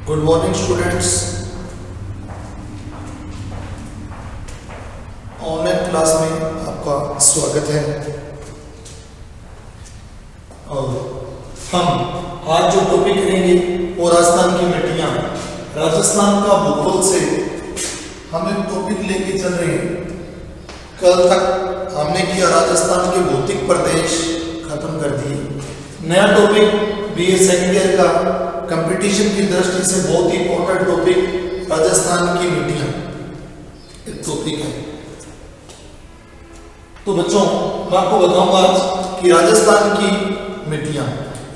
Good morning students. Online class में आपका स्वागत है। और हम आज जो टॉपिक करेंगे वो राजस्थान की मिट्टियाँ। राजस्थान का भूगोल से हम एक टॉपिक लेके चल रहे हैं। कल तक हमने किया राजस्थान के भौतिक प्रदेश, खत्म कर दिए। नया टॉपिक बीए सेकंड ईयर का कंपटीशन की दृष्टि से बहुत ही इंपॉर्टेंट टॉपिक राजस्थान की मिट्टियाँ एक टॉपिक है। तो बच्चों मैं आपको बताऊंगा आज कि राजस्थान की मिट्टियाँ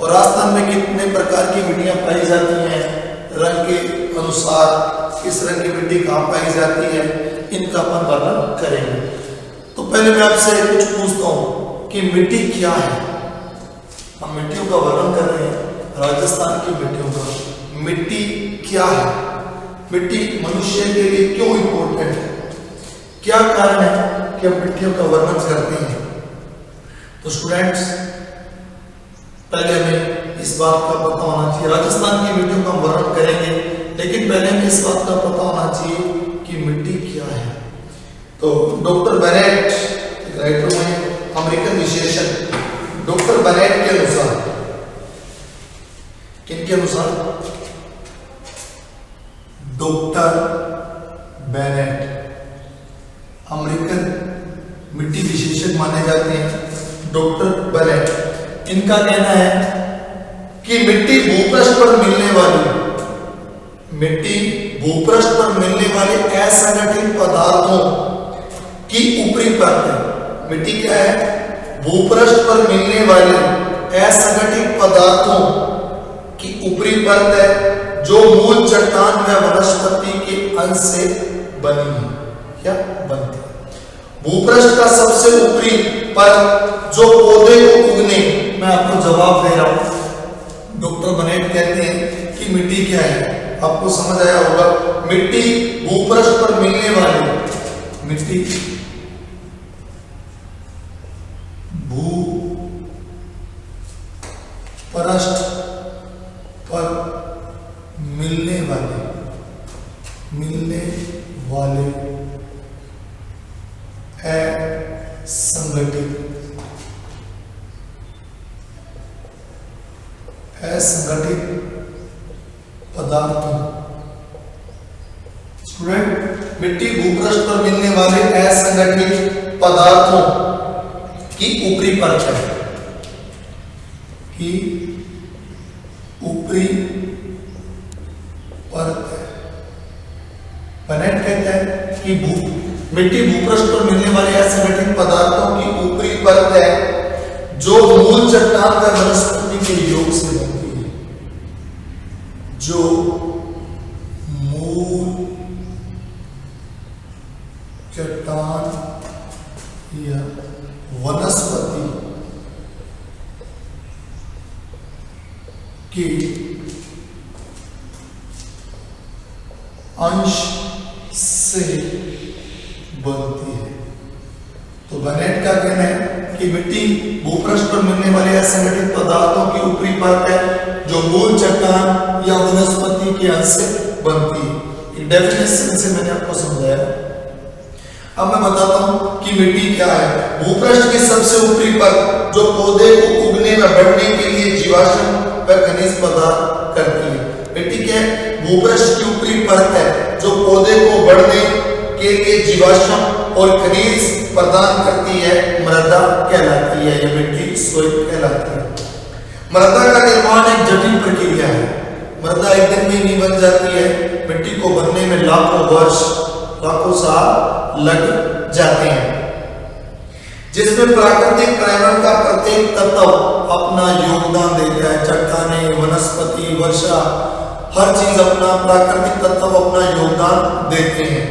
और राजस्थान में कितने प्रकार की मिट्टियाँ पाई जाती हैं, रंग के अनुसार किस रंग की मिट्टी कहाँ पाई जाती है, इनका अपन वर्णन करेंगे। तो पहले मैं आपसे कुछ पूछता हूँ कि मिट्टी क्या है। हम मिट्टियों का वर्णन कर रहे हैं, राजस्थान की मिट्टियों का। मिट्टी क्या है, मिट्टी मनुष्य के लिए क्यों इंपॉर्टेंट है, क्या कारण है कि हम मिट्टियों का वर्णन करते हैं। तो स्टूडेंट्स पहले हमें इस बात का पता होना चाहिए, राजस्थान की मिट्टियों का वर्णन करेंगे, लेकिन पहले हमें इस बात का पता होना चाहिए कि मिट्टी क्या है। तो डॉक्टर बेनेट एक राइटर हैं, अमेरिकन विशेषज्ञ डॉक्टर बेनेट के अनुसार, किनके अनुसार? डॉक्टर बेनेट अमेरिकन मिट्टी विशेषज्ञ माने जाते हैं। डॉक्टर बेनेट, इनका कहना है कि मिट्टी भूपृष्ठ पर मिलने वाले असंगठित पदार्थों की ऊपरी परत है। मिट्टी क्या है? भूपृष्ठ पर मिलने वाले असंगठित पदार्थों की ऊपरी परत है जो मूल चट्टान व वनस्पति के अंश से बनी है। क्या बनती है? भूपृष्ठ का सबसे ऊपरी परत जो पौधे को उगने, मैं आपको जवाब दे रहा हूं। डॉक्टर बेनेट कहते हैं कि मिट्टी क्या है, आपको समझ आया होगा। मिट्टी भूपृष्ठ पर मिलने वाली, मिट्टी भूपृष्ठ पर मिलने वाले असंगठित पदार्थों। स्टूडेंट, मिट्टी भूपृष्ठ पर मिलने वाले असंगठित पदार्थों की ऊपरी परत है, की ऊपरी परत है। बेनेट कहता है कि मिट्टी भूपृष्ठ पर मिलने वाले असंगठित पदार्थों की ऊपरी परत है जो मूल चट्टान व वनस्पति के योग से बनती है। जो मूल चट्टान या वनस्पति के अंश से बनती है। तो बेनेट का कहना है कि मिट्टी भूपृष्ठ पर मिलने वाले असंगठित पदार्थों की ऊपरी परत है जो मूल चट्टान या वनस्पति के अंश से बनती है। डेफिनेशन से मैंने आपको समझाया। अब मैं बताता हूं कि मिट्टी क्या है। भूपृष्ठ की सबसे ऊपरी परत जो पौधे को उगने व बढ़ने के लिए जीवाश्म व खनिज पदार्थ करती है। मिट्टी क्या है? भूपृष्ठ की ऊपरी परत है जो पौधे को बढ़ने के लिए जीवाश्म और खनिज प्रदान करती है। मृदा कहलाती है, यह मिट्टी सॉइल कहलाती है। मृदा का निर्माण एक जटिल प्रक्रिया है। मृदा एक दिन में नहीं बन जाती है, मिट्टी को बनने में लाखों वर्ष, लाखों साल लग जाते हैं, जिसमें प्राकृतिक प्राइमर का प्रत्येक तत्व अपना योगदान देता है। चट्टाने, वनस्पति, वर्षा, हर चीज अपना प्राकृतिक तत्व अपना योगदान देते हैं।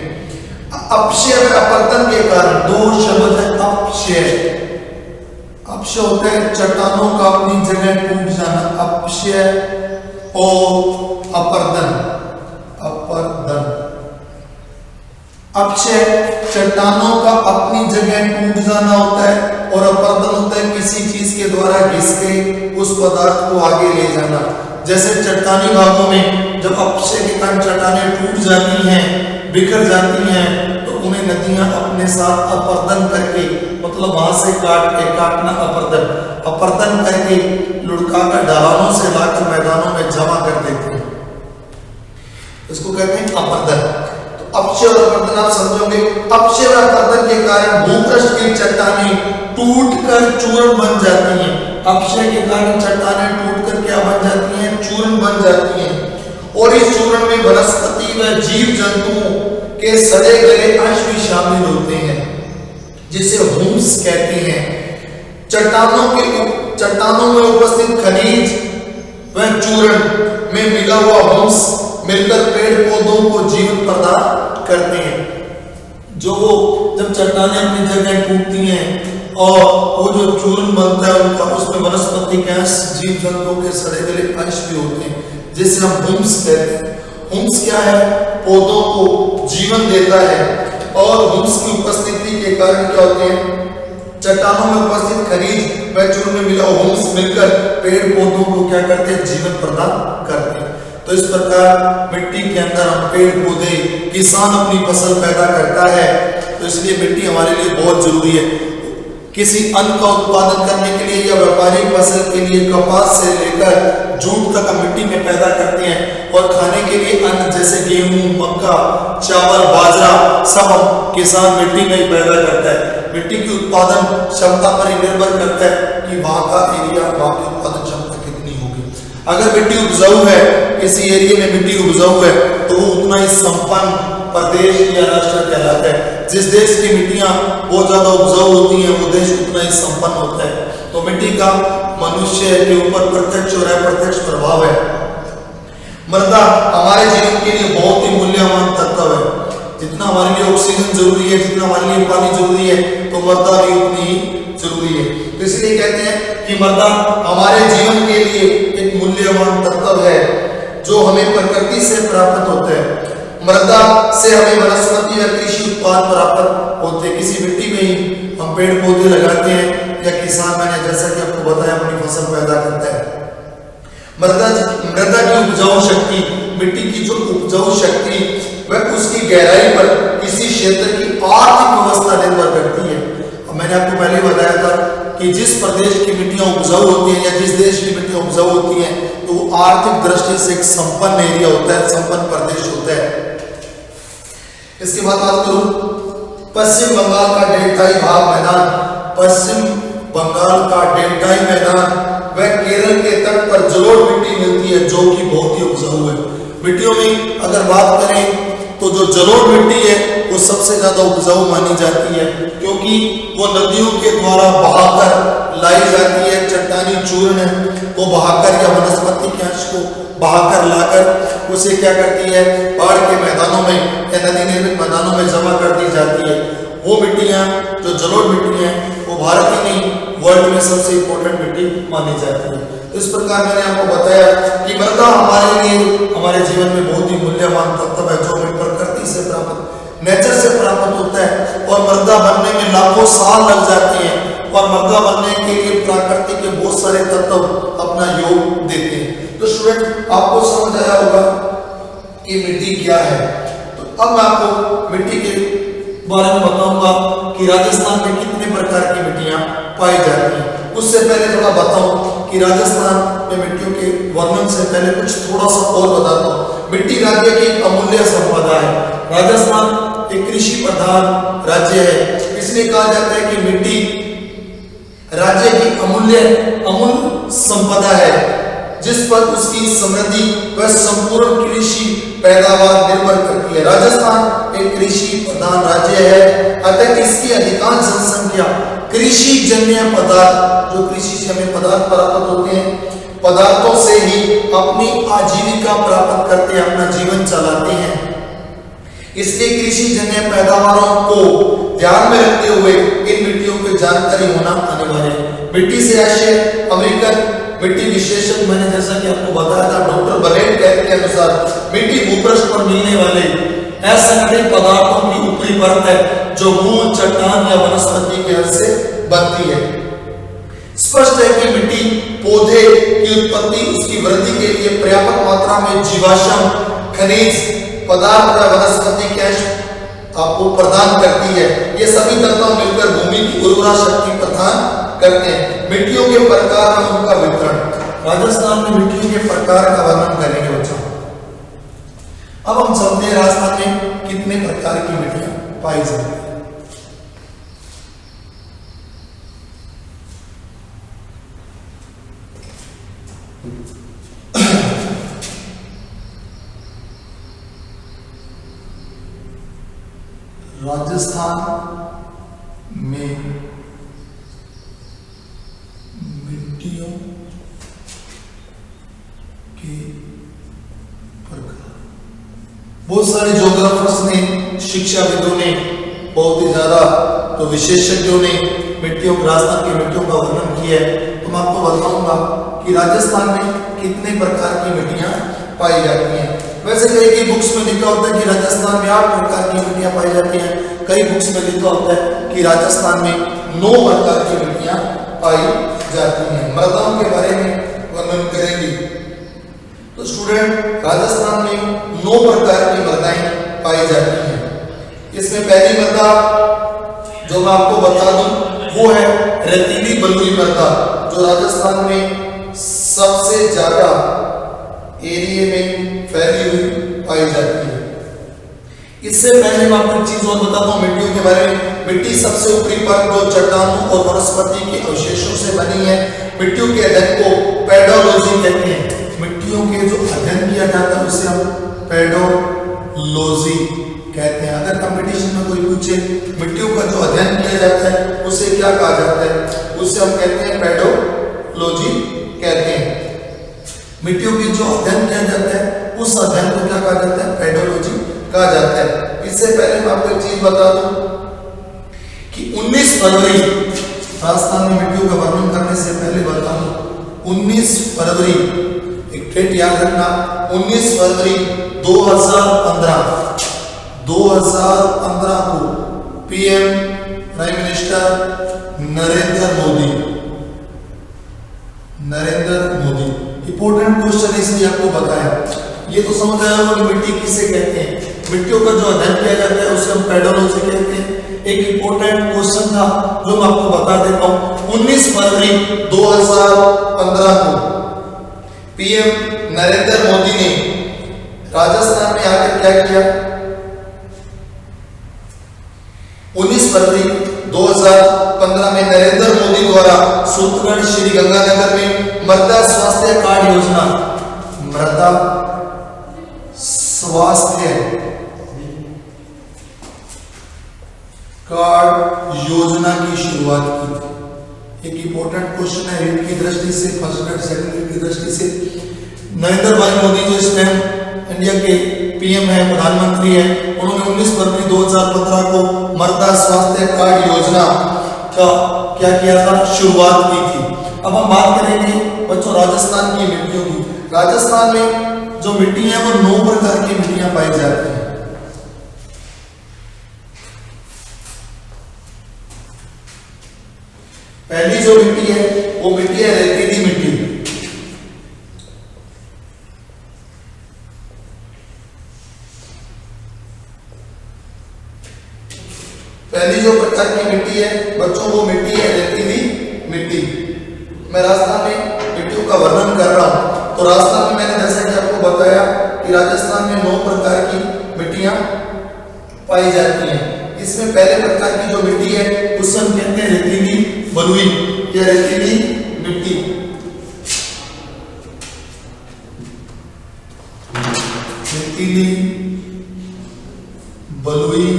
अपक्षय व अपरदन के कारण, दो शब्द है अपक्षय। अपक्षय होता है चट्टानों का अपनी जगह टूट जाना, अपक्षय, और अपरदन, अक्षय चट्टानों का अपनी जगह टूट जाना होता है और अपरदन होता है किसी चीज के द्वारा घिस के उस पदार्थ को आगे ले जाना। जैसे चट्टानी भागों में जब अपक्षय के कारण चट्टानें टूट जाती हैं, बिखर जाती हैं, तो उन्हें नदियां अपने साथ अपर्दन करके, मतलब वहां से काटना अपर्दन करके लुढ़काकर ढलानों से लाकर मैदानों में जमा कर देते हैं। इसको कहते हैं अपर्दन। तो अपक्षय और अपर्दन आप समझोगे। अपक्षय और अपर्दन के कारण भूपृष्ठ की चट्टानें टूटकर चूर्ण बन जाती हैं। अपक्षय के कारण चट्टानें टूटकर क्या बन जाती हैं? चूर्ण बन जाती हैं। और इस चूर्ण में वनस्पति व जीव जंतुओं के सड़े गले अंश भी शामिल होते हैं, जिसे ह्यूमस कहते हैं। चट्टानों में उपस्थित खनिज व चूर्ण में मिला हुआ ह्यूमस मिलकर पेड़ पौधों को जीवन प्रदान करते हैं। जब चट्टानें अपनी जगह टूटती हैं और वो जो चूर्ण बनता है उनका, उसमें वनस्पति के अंश, जीव जंतुओं के सड़े गले अंश भी होते हैं, जिसे हम ह्यूमस कहते हैं। ह्यूमस क्या है? पौधों को जीवन देता है। और ह्यूमस की उपस्थिति के कारण क्या होते हैं? चट्टानों में उपस्थित खनिज व चूर्ण में मिला ह्यूमस मिलकर पेड़ पौधों को क्या करते हैं? जीवन प्रदान करते हैं। तो इस प्रकार मिट्टी के अंदर हम पेड़ पौधे, किसान अपनी फसल पैदा करता है, तो इसलिए मिट्टी हमारे लिए बहुत जरूरी है। किसी अन्न का उत्पादन करने के लिए या व्यापारिक फसल के लिए कपास से लेकर जूट तक हम मिट्टी में पैदा करते हैं। और खाने के लिए अन्न जैसे गेहूं, मक्का, चावल, बाजरा सब हम किसान मिट्टी में ही पैदा करता है। मिट्टी की उत्पादन क्षमता पर ही निर्भर करता है कि वहां का एरिया, वहां की उत्पादन क्षमता कितनी होगी। अगर मिट्टी उपजाऊ है, किसी एरिया में मिट्टी उपजाऊ है, तो वो उतना ही संपन्न प्रदेश या राष्ट्र कहलाता है। जिस देश की मिट्टियां बहुत ज्यादा उपजाऊ होती हैं, वो देश उतना ही संपन्न होता है। तो मिट्टी का मनुष्य के ऊपर प्रत्यक्ष और अप्रत्यक्ष प्रभाव है। मृदा हमारे जीवन के लिए बहुत ही मूल्यवान तत्व है। जितना हमारे लिए ऑक्सीजन जरूरी है, जितना हमारे लिए पानी जरूरी है, तो मृदा भी उतनी ही जरूरी है। तो इसलिए कहते हैं कि मृदा हमारे जीवन के लिए एक मूल्यवान तत्व है, जो हमें प्रकृति से प्राप्त होता है। मृदा से हमें वनस्पति या कृषि उत्पाद प्राप्त होते हैं। किसी मिट्टी में ही हम पेड़ पौधे लगाते हैं, या किसान, मैंने जैसा कि आपको बताया, अपनी फसल पैदा करता है। मृदा की उपजाऊ शक्ति, मिट्टी की जो उपजाऊ शक्ति, वह उसकी गहराई पर किसी क्षेत्र की आर्थिक व्यवस्था निर्भर करती है। और मैंने आपको पहले बताया था कि जिस प्रदेश की मिट्टियां उपजाऊ होती हैं या जिस देश की मिट्टियां उपजाऊ होती हैं, तो वो आर्थिक दृष्टि से एक संपन्न एरिया होता है, संपन्न प्रदेश होता है। इसके बाद बात करूं पश्चिम बंगाल का डेल्टाई भाग मैदान, पश्चिम बंगाल का डेल्टाई मैदान व केरल के तट पर जलोढ़ मिट्टी मिलती है, जो कि बहुत ही उपजाऊ है। मिट्टियों में अगर बात करें तो जो जलोढ़ मिट्टी है वो सबसे ज्यादा उपजाऊ मानी जाती है, क्योंकि वो नदियों के द्वारा बहाकर लाई जाती है। चट्टानी चूर्ण को बहाकर या वनस्पति के अंश को बहाकर लाकर उसे क्या करती है? पहाड़ के मैदानों में या नदी निर्मित मैदानों में जमा कर दी जाती है। वो मिट्टियां जो जलोढ़ मिट्टी है, वो भारत ही नहीं वर्ल्ड में सबसे इंपॉर्टेंट मिट्टी मानी जाती है। तो इस प्रकार मैंने आपको बताया कि मृदा हमारे लिए, हमारे जीवन में बहुत ही मूल्यवान तत्व है, जो हमें प्रकृति से प्राप्त, नेचर से प्राप्त होता है। और मृदा बनने में लाखों साल लग जाते हैं, और मृदा बनने के लिए प्रकृति के बहुत सारे तत्व अपना योग देते हैं। तो स्टूडेंट, आपको समझ आया होगा कि मिट्टी क्या है। तो अब मैं आपको मिट्टी के बारे में बताऊंगा कि राजस्थान में कितने प्रकार की मिट्टियां पाई जाती हैं। उससे पहले थोड़ा बताऊं कि राजस्थान में मिट्टियों के वर्णन से पहले कुछ थोड़ा सा और बताता हूं। मिट्टी राज्य की अमूल्य संपदा है। राजस्थान एक कृषि प्रधान राज्य है, इसलिए कहा जाता है कि मिट्टी राज्य की अमूल्य संपदा है, जिस पर उसकी समृद्धि व संपूर्ण कृषि पैदावार निर्भर करती है। राजस्थान एक कृषि प्रधान राज्य है, अतः इसकी अधिकांश जनसंख्या कृषि जन्य पदार्थ, जो कृषि से हमें पदार्थ प्राप्त होते हैं, पदार्थों से ही अपनी आजीविका प्राप्त करते हैं, अपना जीवन चलाते हैं। इसलिए कृषि जन्य पैदावारों को ध्यान में रखते हुए इन मिट्टियों की जानकारी होना अनिवार्य है। मिट्टी से आशय अमेरिकन मिट्टी विशेषज्ञ, मैंने जैसा कि आपको बताया था, डॉक्टर बनेट के अनुसार मिट्टी भूपृष्ठ पर मिलने वाले असंगठित पदार्थों की ऊपरी परत है, जो मूल, चट्टान या वनस्पति के अंश से बनती है। स्पष्ट है कि मिट्टी पौधे की उत्पत्ति, उसकी वृद्धि के लिए पर्याप्त मात्रा में जीवाश्म, खनिज पदार्थ या वनस्पति गैस आपको प्रदान करती है। ये सभी तत्व मिलकर भूमि की उर्वरा शक्ति प्रदान करते हैं। मिट्टियों के प्रकार और उनका वितरण। राजस्थान में मिट्टियों के प्रकार का वर्णन करेंगे बच्चों। अब हम चलते हैं राजस्थान में कितने प्रकार की मिट्टियां पाई जाती हैं। राजस्थान में मिट्टियों के प्रकार, बहुत सारे ज्योग्राफर्स ने, शिक्षाविदों ने, बहुत ही ज्यादा तो विशेषज्ञों ने मिट्टियों, राजस्थान की मिट्टियों का वर्णन किया है। तो मैं आपको बताऊंगा कि राजस्थान में कितने प्रकार की मिट्टियां पाई जाती हैं। वैसे कई बुक्स में लिखा होता है कि राजस्थान में 8 प्रकार की मिट्टियां पाई जाती हैं, कई बुक्स में लिखा होता है कि राजस्थान में 9 प्रकार की मिट्टियां पाई जाती हैं। मृदाओं के बारे में वर्णन करेंगे तो स्टूडेंट, राजस्थान में 9 प्रकार की मृदाएं पाई जाती हैं। इसमें पहली मृदा जो मैं आपको बता दूं वो है रेतीली बलुई मृदा, जो राजस्थान में सबसे ज्यादा एरिया में फैली हुई पाई जाती है। इससे पहले मैं आपको एक चीज और बताता हूँ मिट्टियों के बारे में। मिट्टी सबसे ऊपरी परत जो चट्टानों और वनस्पति के अवशेषों से बनी है। मिट्टियों के अध्ययन को पेडोलॉजी कहते हैं। मिट्टियों के जो अध्ययन किया जाता है उसे हम पेडोलॉजी कहते हैं। अगर कंपटीशन में कोई पूछे मिट्टियों का जो अध्ययन किया जाता है उसे क्या कहा जाता है, उसे हम कहते हैं पेडोलॉजी कहते हैं। मिट्टियों की जो अध्ययन किया जाता है उस अध्ययन को क्या कहा जाता है, पेडोलॉजी कहा जाता है। इससे पहले मैं आपको एक चीज बता दूं कि 19 फरवरी, राजस्थान में मिट्टियों का वर्णन करने से पहले बता दूं, 19 फरवरी, एक डेट याद रखना, 19 फरवरी 2015 को PM prime minister Narendra Modi, important question इसलिए आपको बताया। ये तो समझ आया होगा कि मिट्टी किसे कहते हैं। मिट्टियों का जो अध्ययन किया जाता है उसे हम पेडोलॉजी कहते हैं। एक इंपोर्टेंट क्वेश्चन था जो मैं आपको बता देता हूं। 19 फरवरी 2015 को पीएम नरेंद्र मोदी ने राजस्थान में आकर क्या किया। 19 फरवरी 2015 में नरेंद्र मोदी द्वारा सूत्रगढ़ श्री गंगानगर में मृदा स्वास्थ्य कार्ड योजना, मृदा स्वास्थ्य कार्ड योजना की शुरुआत की थी। एक इंपॉर्टेंट क्वेश्चन है रीट की दृष्टि से, फर्स्ट ग्रेड सेकंड ग्रेड की दृष्टि से। नरेंद्र भाई मोदी जो इस टाइम इंडिया के पीएम है, प्रधानमंत्री है, उन्होंने 19 फरवरी 2015 को मृदा स्वास्थ्य कार्ड योजना का क्या किया था, शुरुआत की थी। अब हम बात करेंगे बच्चों राजस्थान की मिट्टियों की। राजस्थान में जो मिट्टी है वो 9 प्रकार की मिट्टियां पाई जाती हैं। पहली जो मिट्टी है वो मिट्टी है रेतीली मिट्टी। पहली जो प्रकार की मिट्टी है बच्चों वो मिट्टी है रेतीली मिट्टी। मैं राजस्थान में मिट्टियों का वर्णन कर रहा हूं। तो राजस्थान में मैंने जैसा कि आपको बताया कि राजस्थान में 9 प्रकार की मिट्टियां पाई जाती हैं। इसमें पहले प्रकार की जो मिट्टी है उसे हम कहते हैं रेतीली बलुई या रेतीली मिट्टी। रेतीली बलुई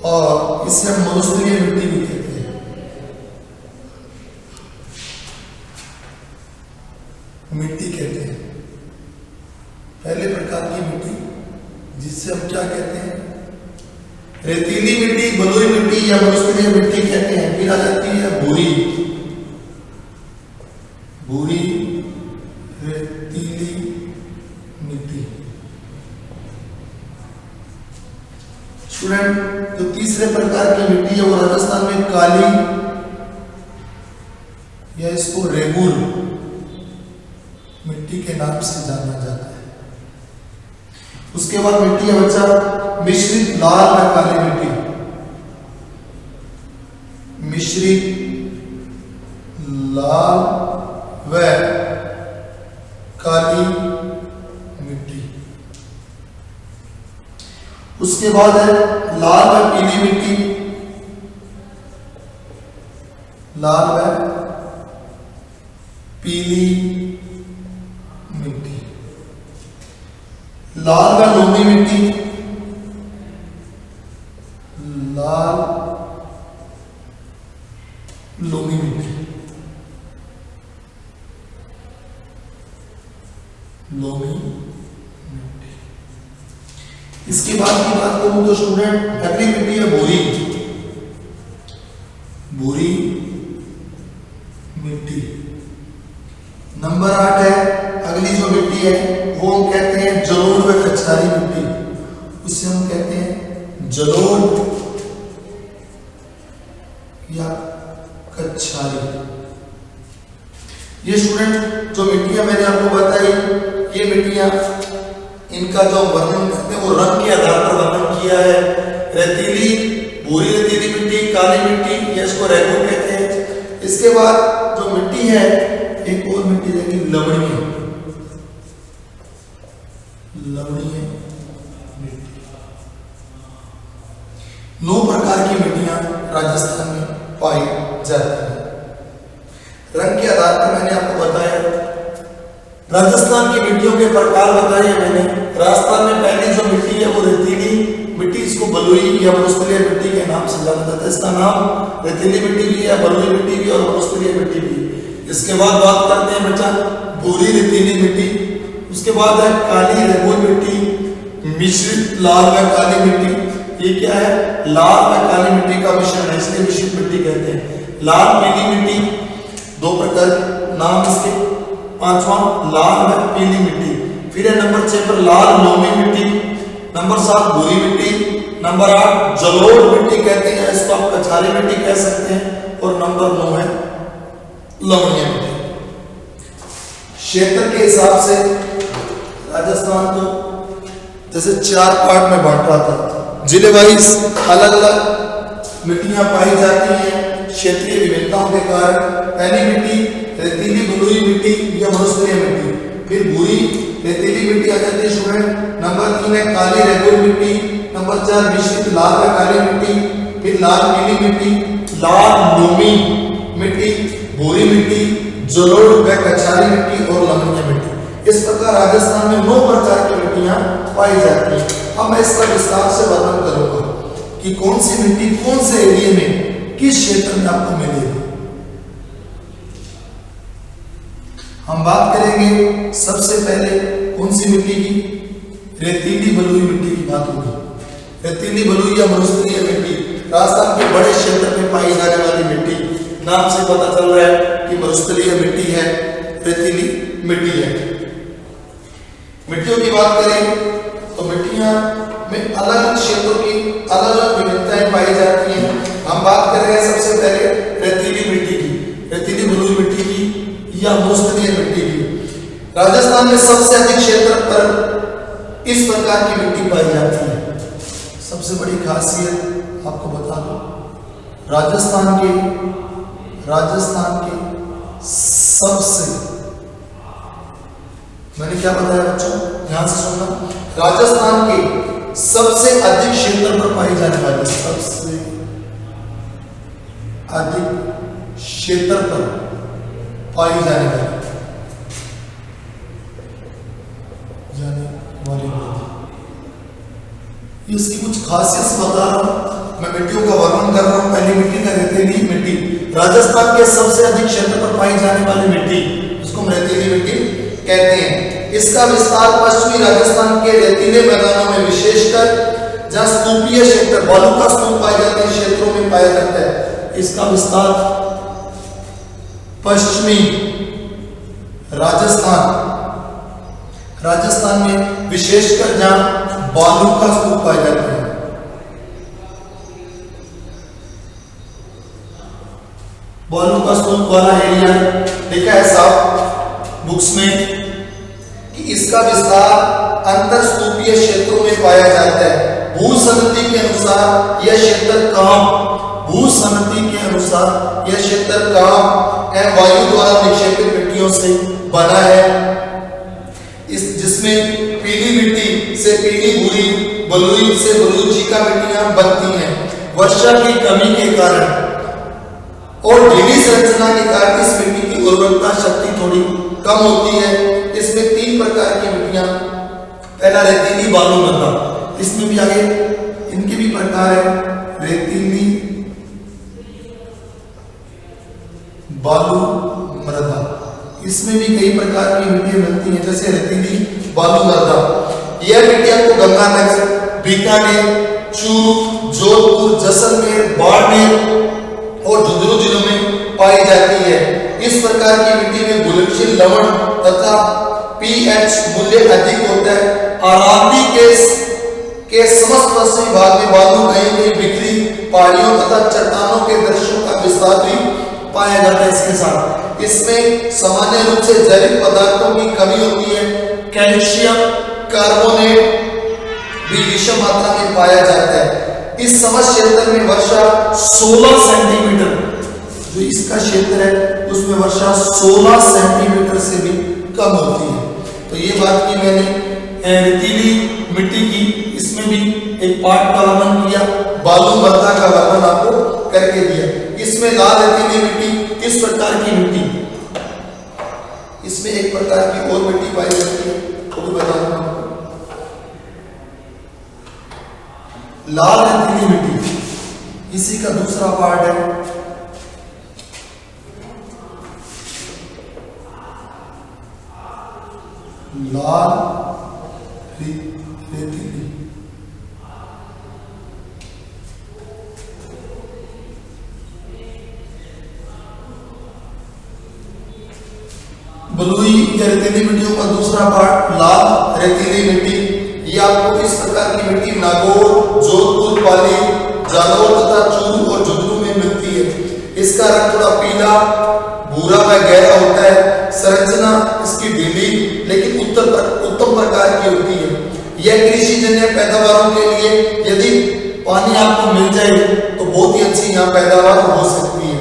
और इसे हम मरुस्थलीय मिट्टी भी कहते हैं। मिट्टी कहते हैं पहले प्रकार की मिट्टी, जिससे हम क्या कहते हैं, रेतीली मिट्टी, बलुई मिट्टी या मरुस्थलीय मिट्टी कहते हैं। फिर आ जाती है भूरी, भूरी रेतीली मिट्टी। स्टूडेंट जो तीसरे प्रकार की मिट्टी है वो राजस्थान में काली या इसको रेगुल मिट्टी के नाम से जाना जाता है। उसके बाद मिट्टी है बच्चा मिश्रित लाल व काली मिट्टी। मिश्रित लाल व काली मिट्टी। उसके बाद है लाल व पीली मिट्टी। लाल व पीली मिट्टी। लाल व लोमी मिट्टी। लाल लोमी मिट्टी। लोमी मिट्टी। इसके बाद की बात करूं तो स्टूडेंट अगली मिट्टी है भूरी। भूरी मिट्टी। नंबर 8 है अगली जो मिट्टी है वो हम कहते हैं जलोढ़ व कछारी मिट्टी। उसे हम कहते हैं जलोढ़ या कछारी। ये स्टूडेंट जो मिट्टियां मैंने आपको बताई, ये मिट्टियां इनका जो वर्णन करते हैं वो रंग के आधार पर वर्णन किया है। रेतीली, भूरी रेतीली मिट्टी, काली मिट्टी, या इसको रेगुल कहते हैं। इसके बाद जो मिट्टी है एक और मिट्टी रहेगी लवणीय। लवणीय मिट्टी। 9 प्रकार की मिट्टियां राजस्थान में पाई जाती है। रंग के आधार पर मैंने आपको बताया, राजस्थान की मिट्टियों के प्रकार बताए मैंने। राजस्थान में पहली जो मिट्टी है वो रेतीली मिट्टी, इसको बलुई या मरुस्थलीय मिट्टी के नाम से जाना जाता है। इसका नाम रेतीली मिट्टी भी है, बलुई मिट्टी भी और मरुस्थलीय मिट्टी भी। इसके बाद बात करते हैं बच्चा भूरी रेतीली मिट्टी। उसके बाद है काली रेगुल मिट्टी, मिश्रित लाल व काली मिट्टी। ये क्या है? लाल व काली मिट्टी का मिश्रण है, इसलिए मिश्रित मिट्टी कहते हैं। लाल पीली मिट्टी, 2 प्रकार नाम इसके। 5वां लाल व पीली मिट्टी। फिर है नंबर 6 पर लाल लोमी मिट्टी। नंबर 7 भूरी मिट्टी। नंबर 8 जलोढ़ मिट्टी कहते हैं, इसको आप कछारी मिट्टी कह सकते हैं। और नंबर 9 है लवणीय मिट्टी। क्षेत्र के हिसाब से राजस्थान को जैसे 4 पार्ट में बांटा था, जिले वाइज अलग अलग मिट्टियां पाई जाती हैं क्षेत्रीय विविधताओं के कारण। पहली मिट्टी रेतीली बलुई मिट्टी या मरुस्थलीय मिट्टी। फिर भूरी रेतीली मिट्टी आ जाती है स्टूडेंट। नंबर 3 है काली रेगुल मिट्टी। नंबर 4 मिश्रित लाल व काली मिट्टी। फिर लाल पीली मिट्टी, लाल लोमी मिट्टी, भूरी मिट्टी, जलोढ़ व कछारी मिट्टी और लवणीय मिट्टी। इस प्रकार राजस्थान में 9 प्रकार की मिट्टियां पाई जाती हैं। अब मैं इसका विस्तार से वर्णन करूंगा कि कौन सी मिट्टी कौन से एरिया में किस क्षेत्र में आपको मिलेगी। हम बात करेंगे सबसे पहले कौन सी मिट्टी की? रेतीली बलुई मिट्टी की बात होगी। रेतीली बलुई या मरुस्थलीय मिट्टी राजस्थान के बड़े क्षेत्र में पाई जाने वाली मिट्टी। नाम से पता चल रहा है कि मरुस्थलीय मिट्टी है, रेतीली मिट्टी है। मिट्टियों की बात करें तो मिट्टियां में अलग अलग क्षेत्रों की अलग अलग विविधताएं पाई जाती हैं। हम बात कर रहे हैं सबसे पहले रेतीली मिट्टी की, रेतीली बलुई मिट्टी की या मरुस्थलीय मिट्टी की। राजस्थान में सबसे अधिक क्षेत्र पर इस प्रकार की मिट्टी पाई जाती है। सबसे बड़ी खासियत आपको बता दूं, राजस्थान के सबसे, मैंने क्या बताया बच्चों, ध्यान से सुनना, राजस्थान के सबसे अधिक क्षेत्र पर पाई जाने वाली, सबसे अधिक क्षेत्र पर पाई जाने वाली इसकी कुछ खासियत बता रहा हूं मैं, मिट्टियों का वर्णन कर रहा हूं। पहली मिट्टी का रेतीली मिट्टी, राजस्थान के सबसे अधिक क्षेत्र पर पाई जाने वाली मिट्टी, इसको हम रेतीली मिट्टी कहते हैं। इसका विस्तार पश्चिमी राजस्थान के रेतीले मैदानों में, विशेषकर जहां स्तूपीय क्षेत्र, बालू का स्तूप पाए जाते हैं, क्षेत्रों में पाया जाता है। इसका विस्तार पश्चिमी राजस्थान में विशेषकर जहां बालू का स्तूप पाए जाते हैं। बालू का स्तूप वाला एरिया लिखा है साहब बुक्स में कि इसका विस्तार अंतरस्तूपीय क्षेत्रों में पाया जाता है। भूसंगति के अनुसार यह क्षेत्र काम एवं वायु द्वारा निक्षेपित मिट्टियों से बना है। जिसमें पीली मिट्टी से पीली भूरी, बलुई से बलुई चीका मिट्टियां बनती हैं। वर्षा की कमी के कारण और ढीली संरचना के कारण इस मिट्टी की उर्वरता शक्ति थोड़ी कम होती है। इसमें 3 प्रकार की मिट्टियां, पहला रेतीली, बालू, मृदा। इसमें भी आगे इनके भी प्रकार है, रेतीली, बालू, मृदा। इसमें भी कई प्रकार की मिट्टियां मिलती हैं, जैसे रेतीली, बालू, मृदा। यह मिट्टियां को गंगानगर, बीकानेर, चूरू, जोधपुर, जैसलमेर, बाड़मेर और झुंझुनू जिलों में पाई जाती है। इस प्रकार की मिट्टी में घुलनशील लवण तथा पीएच मूल्य अधिक होता है। अरावली के समस्त पश्चिमी भाग में बालू कहीं बिखरी पहाड़ियों तथा चट्टानों के दृश्यों का विस्तार भी पाया जाता है। इसके साथ इसमें सामान्य रूप से जैविक पदार्थों की कमी होती है। कैल्शियम कार्बोनेट भी विषम मात्रा में पाया जाता है। इस समस्त क्षेत्र में वर्षा 16 सेंटीमीटर, जो इसका क्षेत्र है उसमें वर्षा 16 सेंटीमीटर से भी कम होती है। तो ये बात की मैंने रेतीली मिट्टी की, इसमें भी एक पार्ट का वर्णन किया, बालू, मृदा का वर्णन आपको करके दिया। इसमें लाल रेतीली मिट्टी, किस प्रकार की मिट्टी, इसमें एक प्रकार की और मिट्टी पाई जाती है, वो भी बताऊंगा आपको। लाल रेतीली मिट्टी इसी का दूसरा पार्ट है। लाल रेतीली, बलुई या रेतीली मिट्टियों का दूसरा पार्ट लाल रेतीली मिट्टी। ये आपको इस प्रकार की मिट्टी नागौर, जोधपुर, पाली, जालौर तथा चूरू और झुंझुनू में मिलती है। इसका रंग थोड़ा पीला, भूरा व गहरा होता है। संरचना इसकी ढीली लेकिन उत्तम प्रकार की होती है। यह कृषि जन्य पैदावारों के लिए, यदि पानी आपको मिल जाए तो बहुत ही अच्छी यहाँ पैदावार हो सकती है।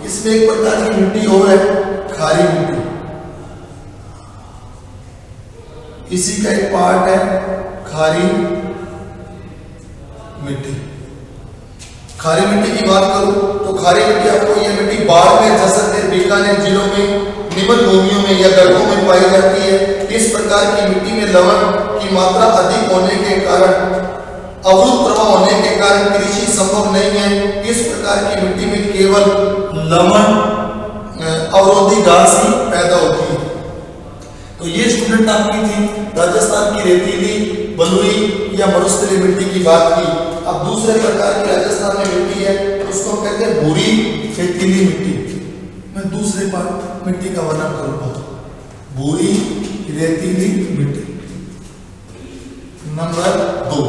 इसमें एक प्रकार की मिट्टी और है, खारी मिट्टी, इसी का एक पार्ट है खारी मिट्टी। खारी मिट्टी की बात करूं तो खारी मिट्टी आपको, यह मिट्टी बाड़मेर, जैसलमेर, बीकानेर जिलों में निम्न भूमियों में या गड्ढों में पाई जाती है। इस प्रकार की मिट्टी में लवण की मात्रा अधिक होने के कारण, अवरुद्ध प्रवाह होने के कारण कृषि संभव नहीं है। इस प्रकार की मिट्टी में केवल लवण अवरोधी घास ही पैदा होती है। तो ये स्टूडेंट आपकी थी राजस्थान की रेतीली, बलुई या मरुस्थलीय मिट्टी की बात की। अब दूसरे प्रकार की राजस्थान में मिट्टी है, उसको हम कहते हैं भूरी रेतीली मिट्टी। मैं दूसरे मिट्टी का वर्णन करूंगा, भूरी रेतीली मिट्टी। नंबर 2,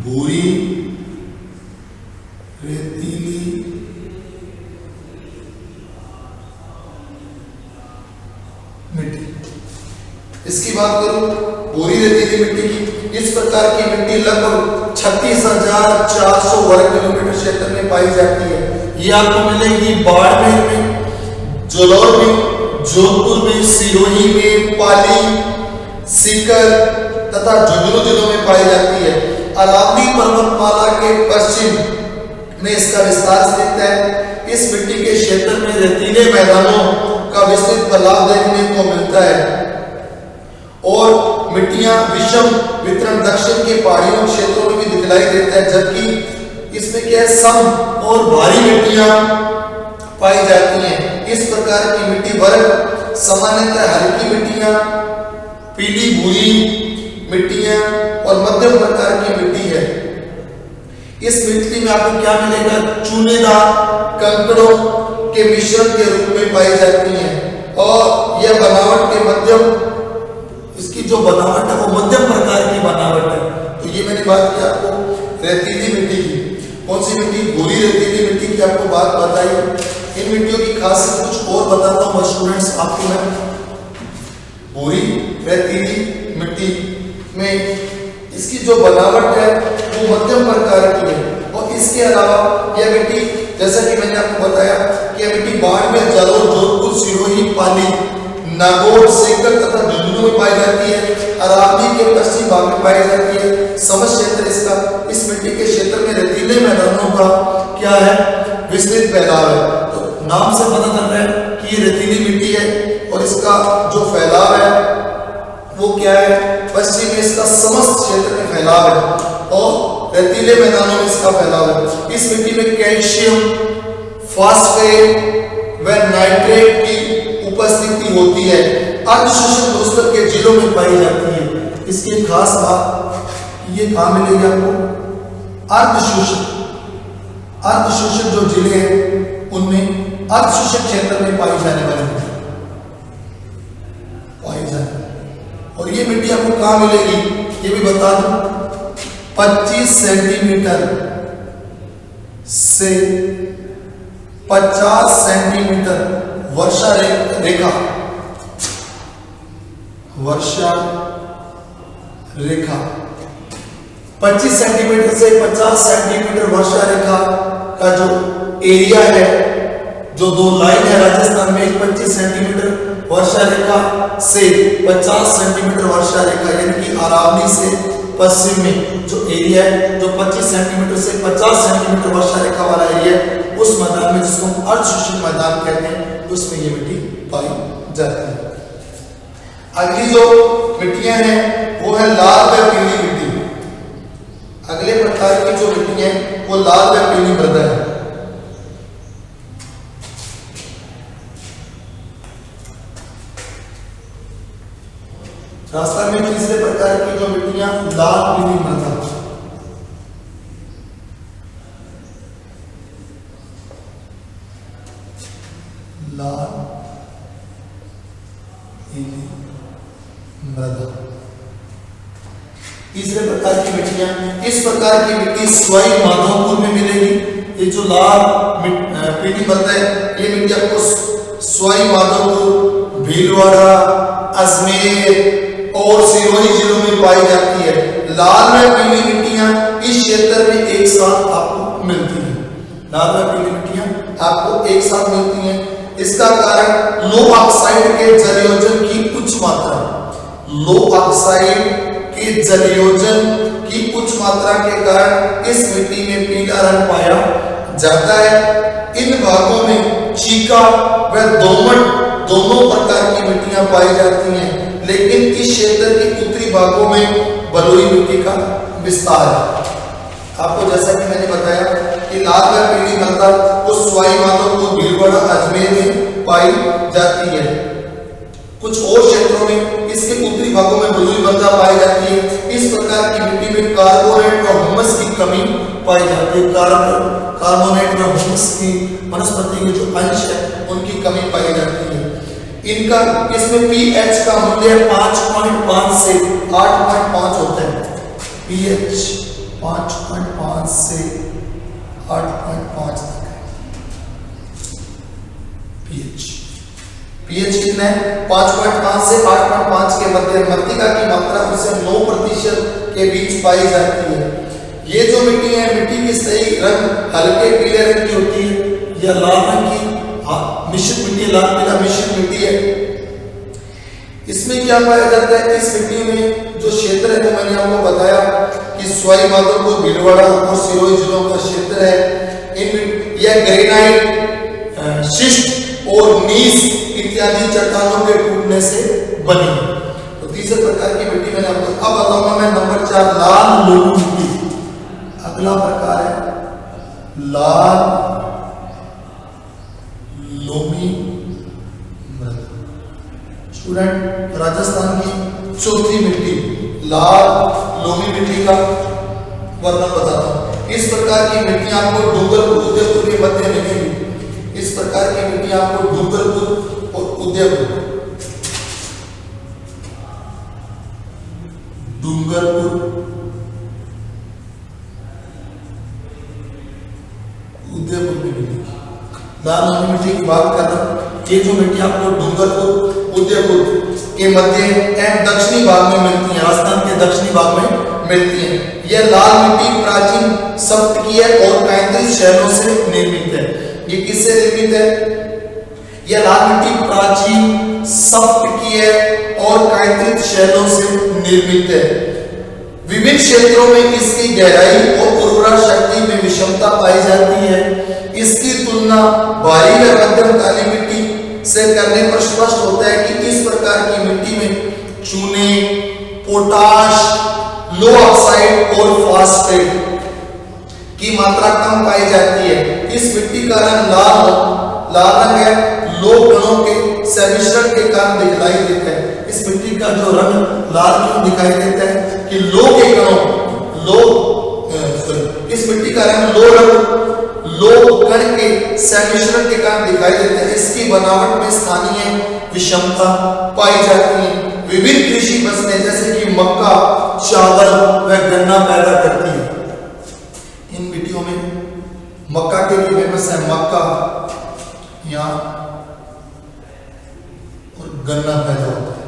भूरी रेतीली मिट्टी। इसकी बात करूं भूरी रेतीली मिट्टी की, इस प्रकार की मिट्टी लगभग 36,400 वर्ग किलोमीटर क्षेत्र में पाई जाती है। ये आपको मिलेगी बाड़मेर में, जालौर में, जोधपुर में, सिरोही में, पाली, सीकर तथा झुंझुनू जिलों में पाई जाती है। अरावली पर्वतमाला के पश्चिम में इसका विस्तार स्थित है। इस मिट्टी के क्षेत्र में रेतीले मैदानों का विस्तृत तालाब देखने को मिलता है और मिट्टियां विषम वितरण दक्षिण के पहाड़ियों क्षेत्रों में भी दिखलाई देता है, जबकि इसमें क्या है, सम और भारी मिट्टियां पाई जाती हैं। इस प्रकार की मिट्टी वर्ग सामान्यतः हल्की मिट्टियां, पीली भूरी मिट्टियां और मध्यम प्रकार की मिट्टी है। इस मिट्टी में आपको क्या मिलेगा, चूनेदार कंकड़ों के मिश्रण के रूप में पाई जाती हैं और यह बनावट के मध्यम, इसकी जो बनावट है वो मध्यम प्रकार की बनावट है। तो ये मैंने बात की आपको रेतीली मिट्टी की। कौन सी मिट्टी? भूरी रेतीली मिट्टी की आपको बात बताई। इन मिट्टियों की खासियत कुछ और बताता हूँ स्टूडेंट्स आपको मैं। भूरी रेतीली मिट्टी में इसकी जो बनावट है वो मध्यम प्रकार की है, और इसके अलावा यह मिट्टी, जैसा कि मैंने आपको बताया कि यह मिट्टी बाड़मेर, जालौर, जोधपुर, सिरोही, पाली, नागौर, सीकर तथा झुंझुनू में पाई जाती है। अरावली के पश्चिम भाग में पाई जाती है। समस्त क्षेत्र इसका, इस मिट्टी के क्षेत्र में रेतीले मैदानों का क्या है? विस्तृत फैलाव है। तो नाम से पता चल रहा है कि ये रेतीली मिट्टी है, और इसका जो फैलाव है वो क्या है? पश्चिम में इसका समस्त क्षेत्र में फैलाव है, और रेतीले मैदानों में इसका फैलाव है। इस मिट्टी में कैल्शियम, फास्फेट व नाइट्रेट की उपस्थिति होती है। अर्धशोषक धूसर के जिलों में पाई जाती है। इसकी खास बात ये कहाँ मिलेगी आपको? अर्धशोषक जो जिले हैं उनमें अर्धशोषक क्षेत्र में पाई जाने वाली और ये मिट्टी आपको कहाँ मिलेगी ये भी बता दूं। 25 सेंटीमीटर से 50 सेंटीमीटर वर्षा रेखा 25 सेंटीमीटर से 50 सेंटीमीटर वर्षा रेखा का जो एरिया है, जो दो लाइन है राजस्थान में, 25 सेंटीमीटर वर्षा रेखा से 50 सेंटीमीटर वर्षा रेखा, यानी कि अरावली से पश्चिम में जो एरिया है, जो 25 सेंटीमीटर से 50 सेंटीमीटर वर्षा रेखा वाला एरिया है, उस मैदान में, जिसको हम अर्धशोषित मैदान कहते हैं, उसमें ये मिट्टी पाई जाती है। अगली जो मिट्टियां हैं वो है लाल व पीली मिट्टी। अगले प्रकार की जो मिट्टी है वो लाल व पीली मृदा है। राजस्थान में तीसरे प्रकार की जो मिट्टियां लाल पीली मृदा, लाल पीली मृदा, तीसरे प्रकार की मिट्टियां। इस प्रकार की मिट्टी सवाई माधोपुर में मिलेगी। ये जो लाल पीली मृदा है, ये मिट्टी आपको सवाई माधोपुर, भीलवाड़ा, अजमेर और सिरोही जिलों में पाई जाती है। लाल व पीली मिट्टियां इस क्षेत्र में एक साथ आपको मिलती हैं। लाल व पीली मिट्टियां आपको एक साथ मिलती हैं। इसका कारण लो ऑक्साइड के जलयोजन की उच्च मात्रा, लो ऑक्साइड के जलयोजन की उच्च मात्रा के कारण इस मिट्टी में पीला रंग पाया जाता है। इन भागों में चीका व दोमट दोनों प्रकार की मिट्टियां पाई जाती हैं, लेकिन इस क्षेत्र के उत्तरी भागों में बलुई मिट्टी का विस्तार है। आपको जैसा कि मैंने बताया कि लाल व पीली मृदा उस सवाई माधोपुर, भीलवाड़ा, अजमेर में पाई जाती है। कुछ और क्षेत्रों में इसके उत्तरी भागों में बलुई मृदा पाई जाती है। इस प्रकार की मिट्टी में कार्बोनेट व हुमस की कमी पाई जाती है। कार्बोनेट व हुमस की वनस्पति के जो अंश है उनकी कमी पाई जाती है। इनका इसमें पीएच का मूल्य 5.5 से 8.5 होता है। पीएच 5.5 से 8.5 तक है। पीएच कितना है? 5.5 से 8.5 के मध्य। मृतिका की मात्रा उससे 9% के बीच पाई जाती है। ये जो मिट्टी है, मिट्टी की सही रंग हल्के पीले रंग की होती है या लाल रंग की मिश्रित मिट्टी, लाल पीला मिश्रित मिट्टी है। इसमें क्या पाया जाता है? इस मिट्टी में जो क्षेत्र है वो मैंने आपको बताया कि सवाई माधोपुर, भीलवाड़ा और सिरोही जिलों का क्षेत्र है। यह ग्रेनाइट, शिस्ट और नीस इत्यादि चट्टानों के टूटने से बनी है। तो तीसरे प्रकार की मिट्टी मैंने आपको अब बताऊंगा मैं। नंबर 4 लाल लोमी मिट्टी। अगला प्रकार है लाल लोमी मृदा। स्टूडेंट, राजस्थान की चौथी मिट्टी लाल लोमी मिट्टी का वर्णन बताता हूं। इस प्रकार की मिट्टी आपको डूंगरपुर, उदयपुर के मध्य मिलेगी। इस प्रकार की मिट्टी आपको डूंगरपुर और उदयपुर, में मिलेगी। लाल रंग मिट्टी की बात कर रहा हूँ, ये जो मिट्टी आपको डूंगरपुर, उदयपुर के मध्य एवं दक्षिणी भाग में मिलती है, राजस्थान के दक्षिणी भाग में मिलती है। यह लाल मिट्टी प्राचीन सप्तकीय और कायंत्रित शैलों से निर्मित है। ये किससे निर्मित है? यह लाल मिट्टी प्राचीन सप्तकीय और कायंत्रित शैलों से निर्मित है। विभिन्न क्षेत्रों में इसकी गहराई और उर्वरा शक्ति में विषमता पाई जाती है। इसकी तुलना भारी व मध्यम काली मिट्टी से करने पर स्पष्ट होता है कि इस प्रकार की मिट्टी में चूने, पोटाश, लो ऑक्साइड और फास्फेट की मात्रा कम पाई जाती है। इस मिट्टी का रंग लाल रंग है, लो कणों के सम्मिश्रण के कारण दिखाई देता है। इस मिट्टी का जो रंग लाल क्यों दिखाई देता है कि इस मिट्टी का रंग लो कण के सम्मिश्रण के कारण दिखाई देता है। इसकी बनावट में स्थानीय विषमता पाई जाती है। विभिन्न कृषि फसलें जैसे कि मक्का, चावल व गन्ना पैदा करती है। इन मिट्टियों में मक्का के लिए फेमस है मक्का यहाँ और गन्ना पैदा होता है।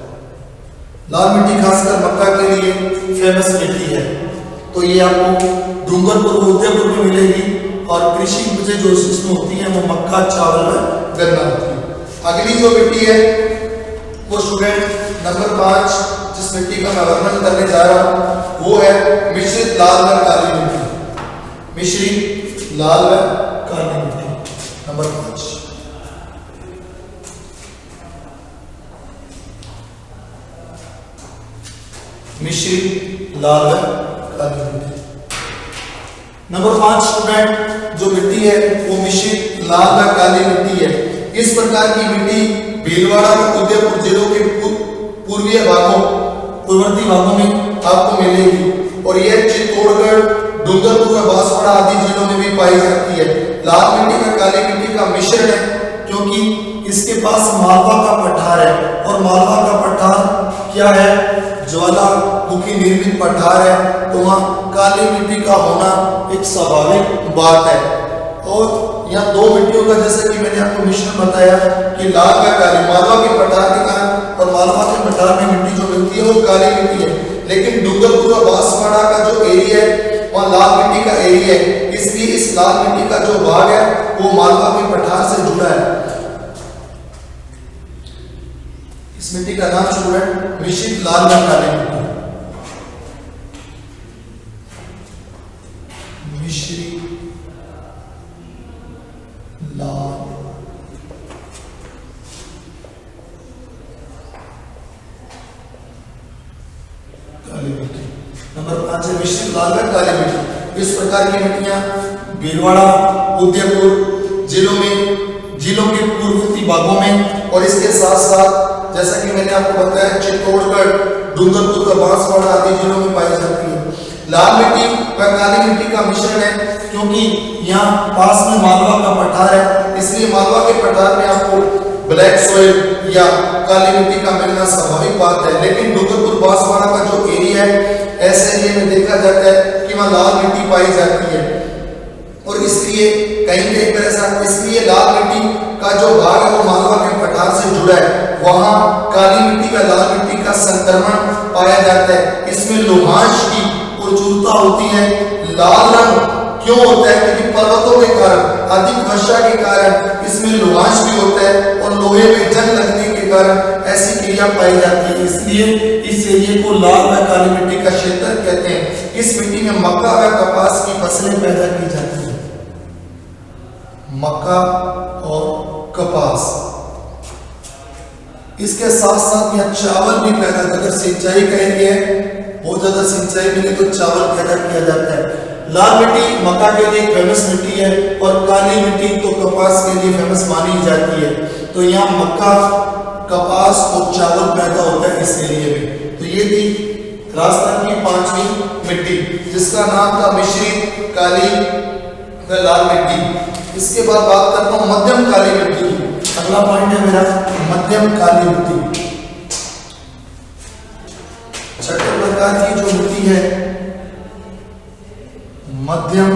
लाल मिट्टी खासकर मक्का के लिए फेमस मिट्टी है। तो ये आपको डूंगरपुर, उदयपुर में मिलेगी और कृषि उपजें जो इसमें होती है वो मक्का, चावल व गन्ना होती है। अगली जो मिट्टी है वो स्टूडेंट नंबर 5 जिस मिट्टी का मैं वर्णन करने जा रहा हूं वो है मिश्रित लाल व काली मिट्टी। मिश्रित लाल व काली मिट्टी नंबर 5। मिश्रित लाल व काली मिट्टी नंबर 5 स्टूडेंट जो मिट्टी है वो मिश्रित लाल व काली मिट्टी है। इस प्रकार की मिट्टी भीलवाड़ा और उदयपुर जिलों के पूर्ववर्ती भागों में आपको मिलेगी और यह चित्तौड़गढ़, डूंगरपुर व बांसवाड़ा आदि जिलों में भी पाई जाती है। लाल मिट्टी व काली मिट्टी का मिश्रण है क्योंकि इसके पास मालवा का पठार है और मालवा का पठार क्या है? ज्वालामुखी निर्मित पठार है, तो वहाँ काली मिट्टी का होना एक स्वाभाविक बात है। और यहाँ दो मिट्टियों का जैसे कि मैंने आपको मिश्रण बताया कि लाल व काली, मालवा के पठार के कारण और मालवा के पठार में मिट्टी जो मिलती है वो काली मिट्टी है। लेकिन डूंगरपुर और बांसवाड़ा का जो एरिया है वहाँ लाल मिट्टी का एरिया है, इसलिए इस लाल मिट्टी का जो भाग है वो मालवा के पठार से जुड़ा है। इस मिट्टी का नाम स्टूडेंट मिश्रित लाल व काली मिट्टी। मिश्रित लाल काली मिट्टी नंबर 5 है मिश्रित लाल व काली मिट्टी। इस प्रकार की मिट्टियां भीलवाड़ा, उदयपुर जिलों के पूर्ववर्ती भागों में और इसके साथ साथ जैसा कि मैंने आपको बताया चित्तौड़गढ़, डूंगरपुर व बांसवाड़ा आदि जिलों में पाई जाती है। लाल मिट्टी व काली मिट्टी का मिश्रण है क्योंकि यहाँ पास में मालवा का पठार है, इसलिए मालवा के पठार में आपको ब्लैक सॉइल या काली मिट्टी का मिलना स्वाभाविक बात है। लेकिन डूंगरपुर बांसवाड़ा का जो एरिया है ऐसे एरिया में देखा जाता है कि वहाँ लाल मिट्टी पाई जाती है और इसलिए कहीं पर ऐसा, इसलिए लाल मिट्टी का जो भाग है वो मालवा के पठार से जुड़ा है, वहाँ काली मिट्टी व लाल मिट्टी का संक्रमण पाया जाता है। इसमें लोहांश की प्रचुरता होती है। लाल रंग क्यों होता है? क्योंकि पर्वतों के कारण, अधिक वर्षा के कारण इसमें लोहांश भी होता है और लोहे में जंग लगने के कारण ऐसी क्रिया पाई जाती है, इसलिए इस एरिया को लाल व काली मिट्टी का क्षेत्र कहते हैं। इस मिट्टी में मक्का व कपास की फसलें पैदा की जाती है। मक्का और कपास, इसके साथ साथ यहाँ चावल भी पैदा, अगर सिंचाई का एरिया है बहुत ज्यादा सिंचाई मिले तो चावल पैदा किया जाता है। लाल मिट्टी मक्का के लिए फेमस मिट्टी है और काली मिट्टी तो कपास के लिए फेमस मानी जाती है। तो यहाँ मक्का, कपास और चावल पैदा होता है इस एरिया में। तो ये थी राजस्थान की 5वीं मिट्टी जिसका नाम था मिश्रित काली व लाल मिट्टी। इसके बाद बात करता हूँ मध्यम काली मिट्टी की। अगला पॉइंट है मेरा मध्यम काली मिट्टी। छठे प्रकार की जो मिट्टी है मध्यम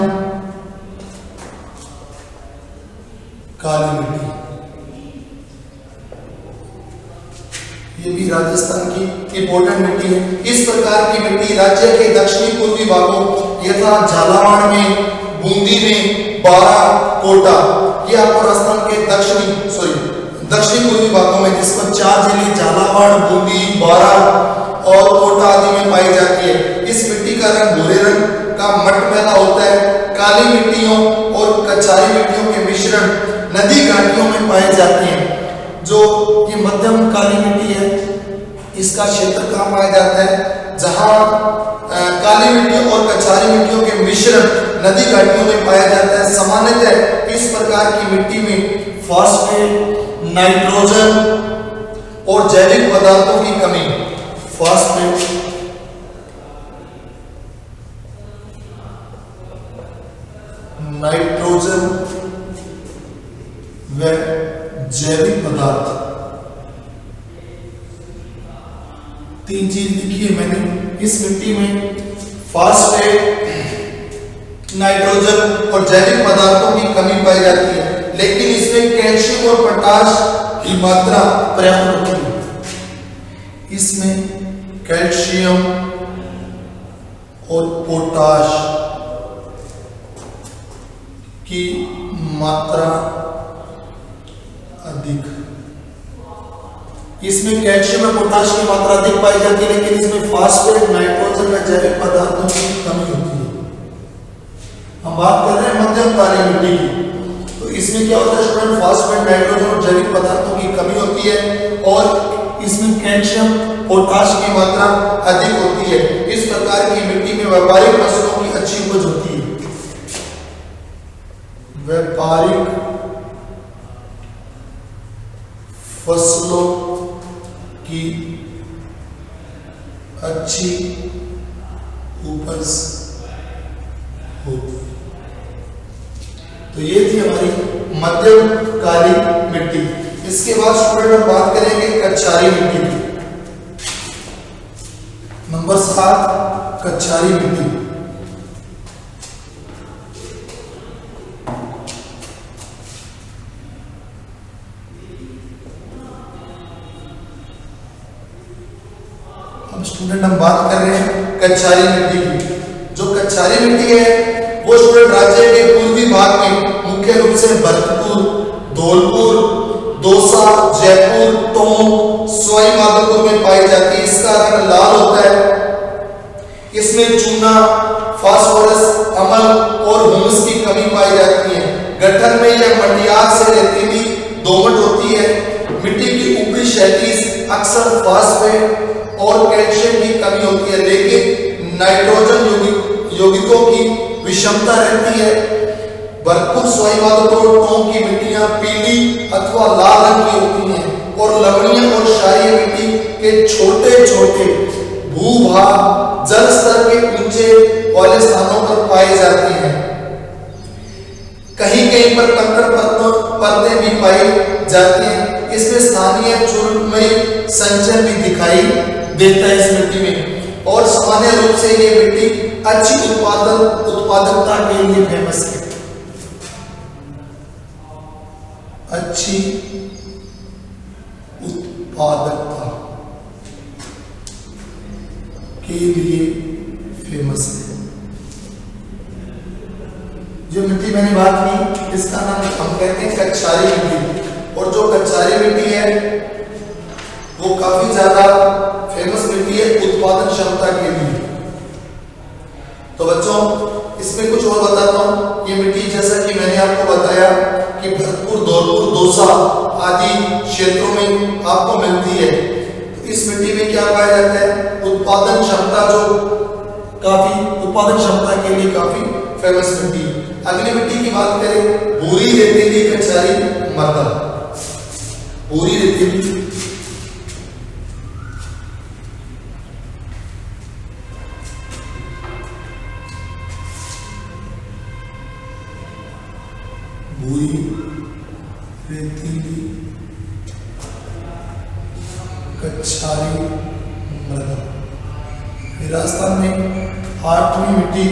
काली मिट्टी, ये भी राजस्थान की इंपॉर्टेंट मिट्टी है। इस प्रकार की मिट्टी राज्य के दक्षिणी पूर्वी भागों यथा झालावाड़ में, बूंदी में, बारा, कोटा, ये आपको राजस्थान के दक्षिणी पूर्वी भागों में, जिसमें 4 जिले झालावाड़, बूंदी, बारा और कोटा आदि में पाई जाती है। इस मिट्टी का रंग भूरे रंग का मटमैला होता है। काली मिट्टियों और कछारी मिट्टियों के मिश्रण नदी घाटियों में पाए जाते हैं। जो ये मध्यम काली मिट्टी है, इसका क्षेत्र कहाँ पाया जाता है? जहाँ काली मिट्टी और कछारी मिट्टियों के मिश्रण नदी घाटियों में पाया जाता है। सामान्यतः इस प्रकार की मिट्टी में फास्फेट, नाइट्रोजन और जैविक पदार्थों की कमी, फास्फेट, नाइट्रोजन व जैविक पदार्थ, 3 चीज लिखी है मैंने। इस मिट्टी में फास्फेट, नाइट्रोजन और जैविक पदार्थों की कमी पाई जाती है, लेकिन इसमें कैल्शियम और पोटाश की मात्रा पर्याप्त होती है। इसमें कैल्शियम और पोटाश की मात्रा अधिक, इसमें कैल्शियम और पोटाश की मात्रा अधिक पाई जाती है, लेकिन इसमें फास्फेट, नाइट्रोजन व जैविक पदार्थों की कमी होती है। हम बात कर रहे हैं मध्यम काली मिट्टी की, तो इसमें क्या होता है स्टूडेंट? फास्फेट, नाइट्रोजन और जैविक पदार्थों की कमी होती है और इसमें कैल्शियम, पोटाश की मात्रा अधिक होती है। इस प्रकार की मिट्टी में व्यापारिक फसलों की अच्छी उपज होती है। व्यापारिक फसलों की अच्छी उपज होती। तो ये थी हमारी मध्यम काली मिट्टी। इसके बाद स्टूडेंट हम बात करेंगे कछारी मिट्टी की। नंबर 7 कछारी मिट्टी। अब स्टूडेंट हम बात कर रहे हैं कछारी मिट्टी की। जो कछारी मिट्टी है वो स्टूडेंट राज्य के पूर्वी भाग में मुख्य रूप से भरतपुर, धौलपुर, दौसा, जयपुर, टोंक, सवाई माधोपुर में पाई जाती है। इसका रंग लाल होता है। इसमें चूना, फास्फोरस, अम्ल और हुमस की कमी पाई जाती है। गठन में यह मटियार से रेतीली दोमट होती है। मिट्टी की ऊपरी शैलीज अक्सर फास्फेट और कैल्शियम की कमी होती है, लेकिन नाइट्रोजन यौगिकों की विषमता रहती है। भरतपुर, सवाई माधोपुर और टोंक की मिट्टियां पीली अथवा लाल रंग की होती हैं और लवणीय और क्षारीय मिट्टी के छोटे छोटे भूभाग जल स्तर के ऊंचे वाले स्थानों पर पाए जाते हैं। कहीं कहीं पर कंकड़ परतें भी पाई जाती हैं। इसमें स्थानीय चूर्णमय संचय भी दिखाई देता है इस मिट्टी में। और सामान्य रूप से ये मिट्टी अच्छी उत्पादकता के लिए फेमस है। अच्छी उत्पादकता के लिए फेमस है। जो मिट्टी मैंने बात की इसका नाम हम कहते हैं कछारी मिट्टी। और जो कछारी मिट्टी है वो काफी ज्यादा फेमस मिट्टी है उत्पादन क्षमता के लिए। तो बच्चों इसमें कुछ और बताता हूँ। ये मिट्टी जैसा कि मैंने आपको बताया कि भरतपुर, धौलपुर, दौसा आदि क्षेत्रों में आपको मिलती है। तो इस मिट्टी में क्या पाया जाता है? उत्पादन क्षमता, जो काफी उत्पादन क्षमता के लिए काफी फेमस मिट्टी। अगली मिट्टी की बात करें, भूरी रेतीली कछारी मृदा। भूरी रेतीली भूरी रेतीली कछारी मृदा। राजस्थान में 8वीं मिट्टी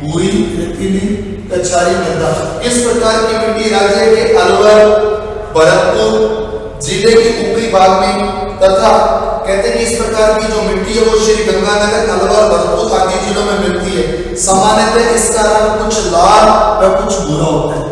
भूरी रेतीली कछारी मृदा। इस प्रकार की मिट्टी राज्य के अलवर, भरतपुर जिले के ऊपरी भाग में, तथा कहते हैं कि इस प्रकार की जो मिट्टी है वो श्री गंगानगर, अलवर, भरतपुर आदि जिलों में मिलती है। सामान्यतः इसका रंग कुछ लाल व कुछ भूरा होता है।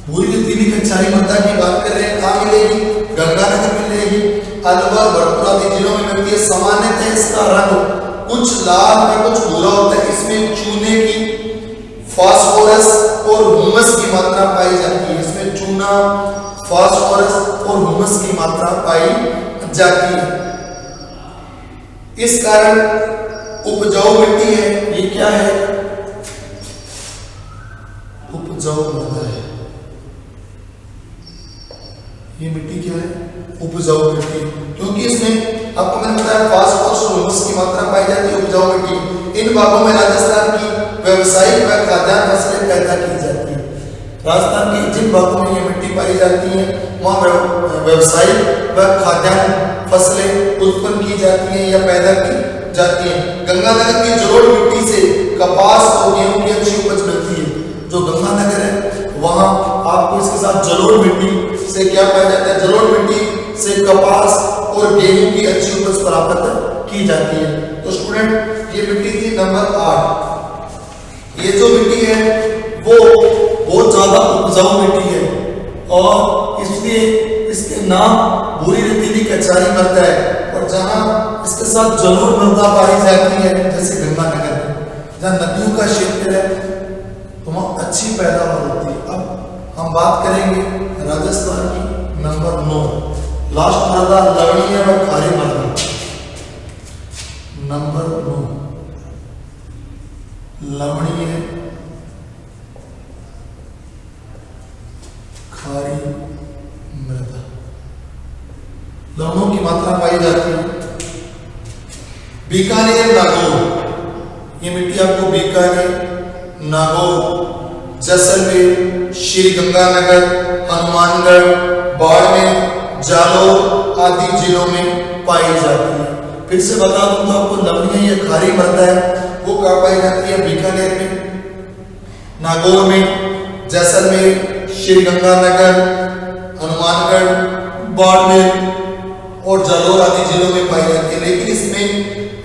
भूरी रेतीली कच्चाई मृदा की बात कर रहे हैं, कहाँ मिलेगी? गंगानगर में मिलेगी, अलवर, भरतपुर आदि जिलों में मिलती है। सामान्यतः इसका रंग कुछ लाल में कुछ भूरा होता है। इसमें चूने की, फास्फोरस और हुमस की मात्रा पाई जाती है। इसमें चूना, फास्फोरस और हुमस की मात्रा पाई जाती है। इस कारण उपजाऊ मिट्टी है। ये क्या है? उपजाऊ मृदा है। ये मिट्टी क्या है? उपजाऊ मिट्टी, क्योंकि इसमें आपको मैंने बताया फास्फोरस और ह्यूमस की मात्रा पाई जाती है। उपजाऊ मिट्टी इन भागों में राजस्थान की व्यावसायिक व खाद्यान्न फसलें पैदा की जाती है। राजस्थान के जिन भागों में ये मिट्टी पाई जाती है वहाँ व्यावसायिक व खाद्यान्न फसलें उत्पन्न की जाती हैं या पैदा की जाती हैं। गंगानगर की जलोढ़ मिट्टी से कपास और गेहूं की अच्छी उपज मिलती है। जो गंगानगर है वहाँ आपको इसके साथ जलोढ़ मिट्टी से क्या पाया जाता है? जलोढ़ मिट्टी से कपास और गेहूं की अच्छी उपज प्राप्त की जाती है। तो स्टूडेंट ये मिट्टी थी नंबर 8। ये जो मिट्टी है वो बहुत ज्यादा उपजाऊ मिट्टी है और इसलिए इसके नाम भूरी रेतीली कचारी मृदा है। और जहाँ इसके साथ जलोढ़ मृदा पाई जाती है जैसे गंगानगर में, जहाँ नदियों का क्षेत्र है तो वहाँ अच्छी पैदावार होती है। अब हम बात करेंगे राजस्थान की नंबर 9 लास्ट मृदा, लवणीय व खारी मृदा। नंबर 9 लवणीय खारी मृदा। लवणों की मात्रा पाई जाती है। बीकानेर, नागौर, ये मिट्टी आपको बीकानेर, नागौर, जैसलमेर, श्री गंगानगर, हनुमानगढ़, बाड़मेर, जालौर आदि जिलों में पाई जाती है। फिर से बता दूं तो आपको लवणीय या खारी मृदा है वो कहाँ पाई जाती है? बीकानेर में, नागौर में, जैसलमेर, श्री गंगानगर, हनुमानगढ़, बाड़मेर और जालौर आदि जिलों में पाई जाती है।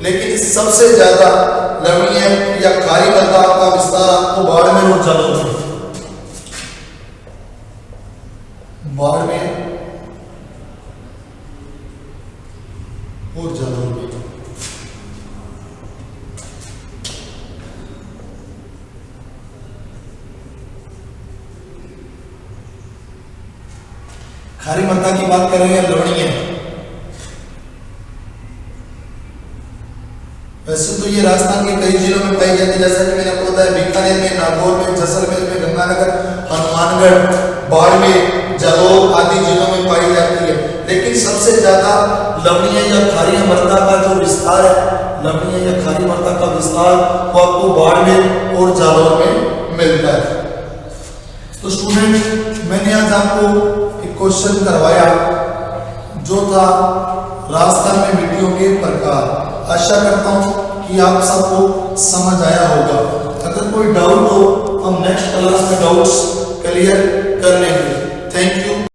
लेकिन सबसे ज्यादा लवणीय या खारी मृदा का विस्तार आपको बाड़मेर और जालौर में, बाड़मेर और जालौर में। खारी मृदा की बात कर रहे हैं, लवणीय। वैसे तो ये राजस्थान के कई जिलों में पाई जाती है, जैसा कि मैंने आपको बताया बीकानेर में, नागौर में, जैसलमेर में, गंगानगर, हनुमानगढ़, बाड़मेर, जालौर आदि जिलों में पाई जाती है। लेकिन सबसे ज्यादा लवणीय या खारी मृदा का जो विस्तार है, लवणीय या खारी मृदा का विस्तार वो आपको बाड़मेर और जालौर में मिलता है। तो स्टूडेंट मैंने आज आपको एक क्वेश्चन करवाया जो था राजस्थान में मिट्टियों के प्रकार। आशा करता हूं कि आप सबको समझ आया होगा। अगर कोई डाउट हो हम नेक्स्ट क्लास में डाउट्स क्लियर कर लेंगे।